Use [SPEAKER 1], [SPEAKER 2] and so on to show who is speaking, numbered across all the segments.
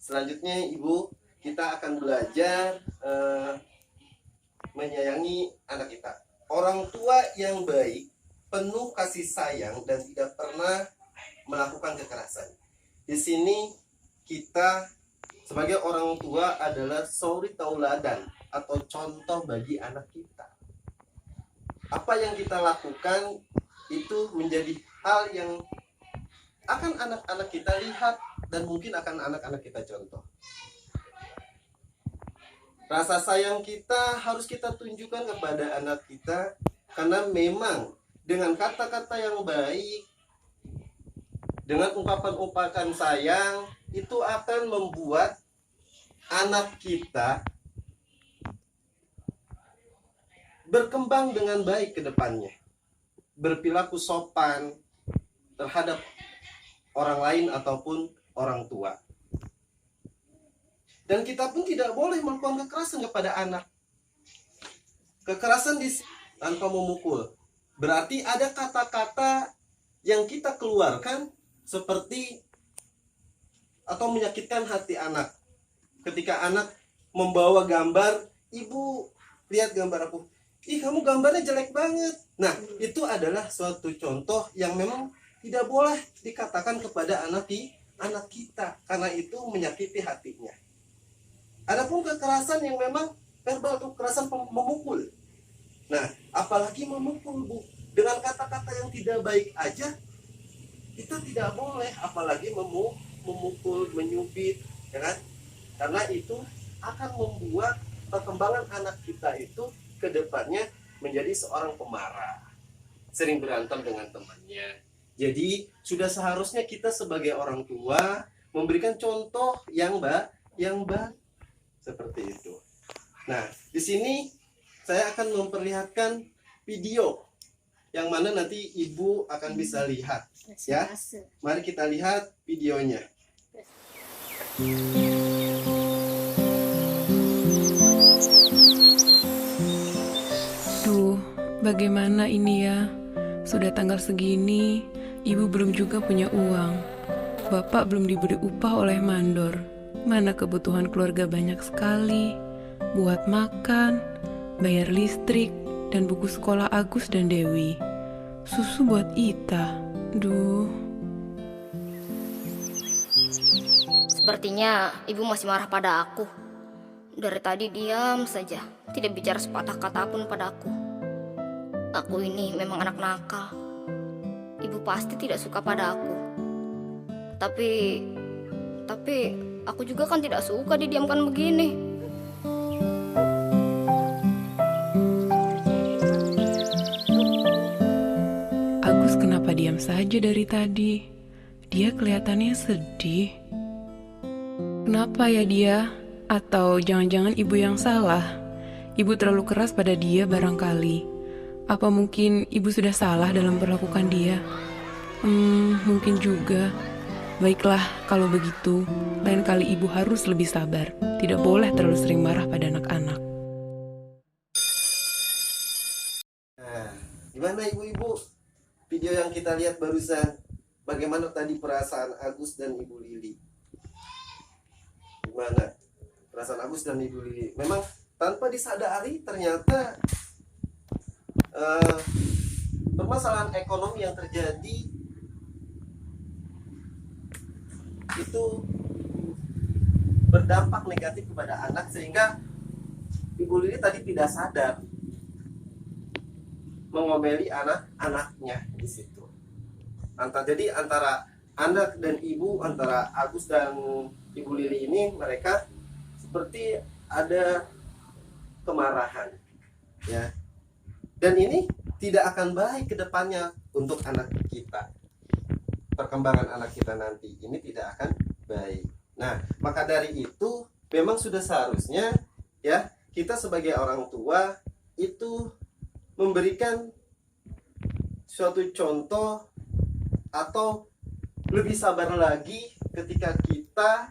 [SPEAKER 1] Selanjutnya Ibu, kita akan belajar menyayangi anak kita. Orang tua yang baik, penuh kasih sayang dan tidak pernah melakukan kekerasan. Di sini kita sebagai orang tua adalah suri tauladan atau contoh bagi anak kita. Apa yang kita lakukan itu menjadi hal yang akan anak-anak kita lihat dan mungkin akan anak-anak kita contoh. Rasa sayang kita harus kita tunjukkan kepada anak kita, karena memang dengan kata-kata yang baik, dengan ungkapan-ungkapan sayang, itu akan membuat anak kita berkembang dengan baik ke depannya, berperilaku sopan terhadap orang lain ataupun orang tua. Dan kita pun tidak boleh melakukan kekerasan kepada anak. Kekerasan tanpa memukul. Berarti ada kata-kata yang kita keluarkan seperti atau menyakitkan hati anak. Ketika anak membawa gambar, "Ibu, lihat gambar aku." "Ih, kamu gambarnya jelek banget." Nah, itu adalah suatu contoh yang memang tidak boleh dikatakan kepada anak kita, karena itu menyakiti hatinya. Adapun kekerasan yang memang verbal, kekerasan memukul. Nah, apalagi memukul, Bu. Dengan kata-kata yang tidak baik aja kita tidak boleh, apalagi memukul, menyubit, ya kan? Karena itu akan membuat perkembangan anak kita itu ke depannya menjadi seorang pemarah, sering berantem dengan temannya. Jadi sudah seharusnya kita sebagai orang tua memberikan contoh yang baik seperti itu. Nah, di sini saya akan memperlihatkan video yang mana nanti Ibu akan bisa lihat, ya. Mari kita lihat videonya.
[SPEAKER 2] Duh, bagaimana ini ya? Sudah tanggal segini, ibu belum juga punya uang. Bapak belum diberi upah oleh mandor. Mana kebutuhan keluarga banyak sekali. Buat makan, bayar listrik, dan buku sekolah Agus dan Dewi. Susu buat Ita. Duh.
[SPEAKER 3] Sepertinya ibu masih marah pada aku. Dari tadi diam saja, tidak bicara sepatah kata pun padaku. Aku ini memang anak nakal. Ibu pasti tidak suka pada aku. Tapi aku juga kan tidak suka didiamkan begini.
[SPEAKER 2] Agus kenapa diam saja dari tadi? Dia kelihatannya sedih. Kenapa ya dia? Atau jangan-jangan ibu yang salah? Ibu terlalu keras pada dia barangkali. Apa mungkin ibu sudah salah dalam perlakukan dia? Mungkin juga. Baiklah, kalau begitu, lain kali ibu harus lebih sabar. Tidak boleh terlalu sering marah pada anak-anak.
[SPEAKER 1] Nah, gimana ibu-ibu? Video yang kita lihat barusan, bagaimana tadi perasaan Agus dan Ibu Lili? Gimana perasaan Agus dan Ibu Lili? Memang tanpa disadari ternyata permasalahan ekonomi yang terjadi itu berdampak negatif kepada anak, sehingga Ibu Lili tadi tidak sadar mengomeli anak-anaknya di situ. Jadi antara anak dan ibu, antara Agus dan Ibu Lili ini, mereka seperti ada kemarahan, ya. Dan ini tidak akan baik ke depannya untuk anak kita. Perkembangan anak kita nanti ini tidak akan baik. Nah, maka dari itu memang sudah seharusnya, ya, kita sebagai orang tua itu memberikan suatu contoh atau lebih sabar lagi ketika kita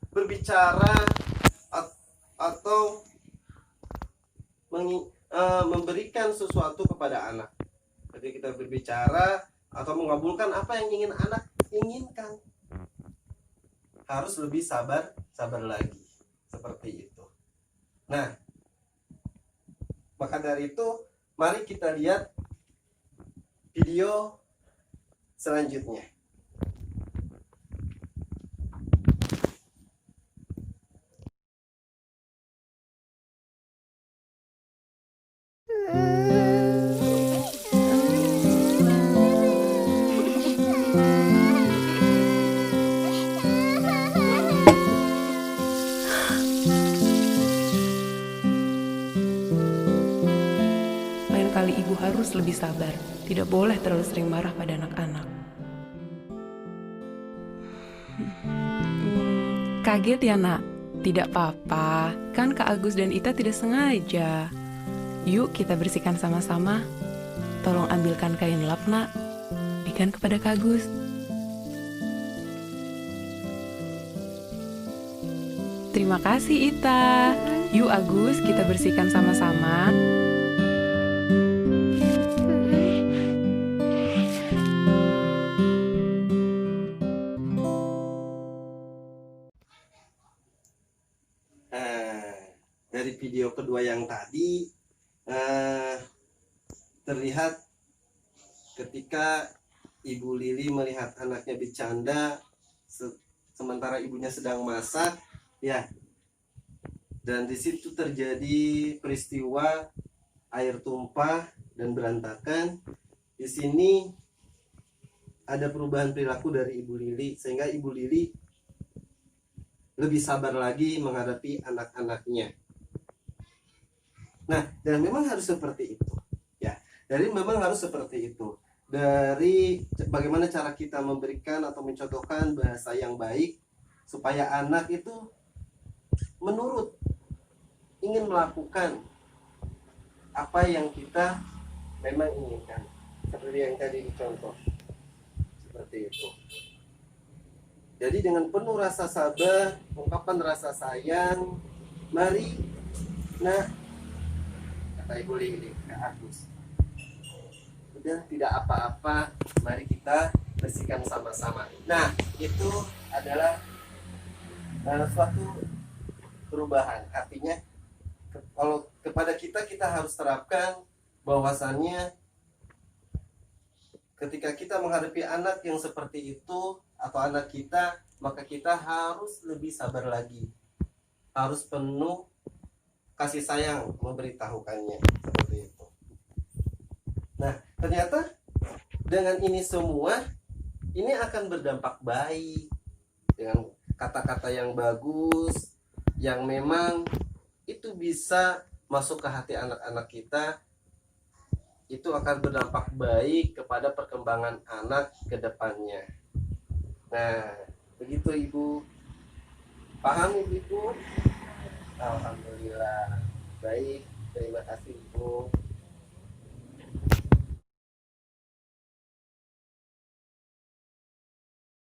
[SPEAKER 1] berbicara atau memberikan sesuatu kepada anak. Ketika kita berbicara atau mengabulkan apa yang ingin anak inginkan, harus lebih sabar lagi, seperti itu. Nah, maka dari itu mari kita lihat video selanjutnya.
[SPEAKER 2] Lain kali ibu harus lebih sabar. Tidak boleh terlalu sering marah pada anak-anak. Kaget ya nak? Tidak apa-apa, kan Kak Agus dan Ita tidak sengaja. Yuk kita bersihkan sama-sama. Tolong ambilkan kain lap nak. Berikan kepada Kak Agus. Terima kasih Ita. Yuk Agus, kita bersihkan sama-sama.
[SPEAKER 1] Dari video kedua yang tadi terlihat ketika Ibu Lili melihat anaknya bercanda sementara ibunya sedang masak, ya. Dan di situ terjadi peristiwa air tumpah dan berantakan. Di sini ada perubahan perilaku dari Ibu Lili sehingga Ibu Lili lebih sabar lagi menghadapi anak-anaknya. Nah, dan memang harus seperti itu, ya. Dari memang harus seperti itu. Dari bagaimana cara kita memberikan atau mencontohkan bahasa yang baik supaya anak itu menurut, ingin melakukan apa yang kita memang inginkan. Seperti yang tadi dicontoh, seperti itu. Jadi dengan penuh rasa sabar, ungkapan rasa sayang, mari, nah, kata Ibu Lili ke Agus, udah tidak apa-apa, mari kita bersihkan sama-sama. Nah, itu adalah suatu perubahan. Artinya kalau kepada kita harus terapkan bahwasannya ketika kita menghadapi anak yang seperti itu atau anak kita, maka kita harus lebih sabar lagi, harus penuh kasih sayang memberitahukannya, seperti itu. Nah, ternyata dengan ini semua ini akan berdampak baik, dengan kata-kata yang bagus yang memang itu bisa masuk ke hati anak-anak kita, itu akan berdampak baik kepada perkembangan anak ke depannya. Nah, begitu Ibu. Paham Ibu? Alhamdulillah. Baik, terima kasih Ibu.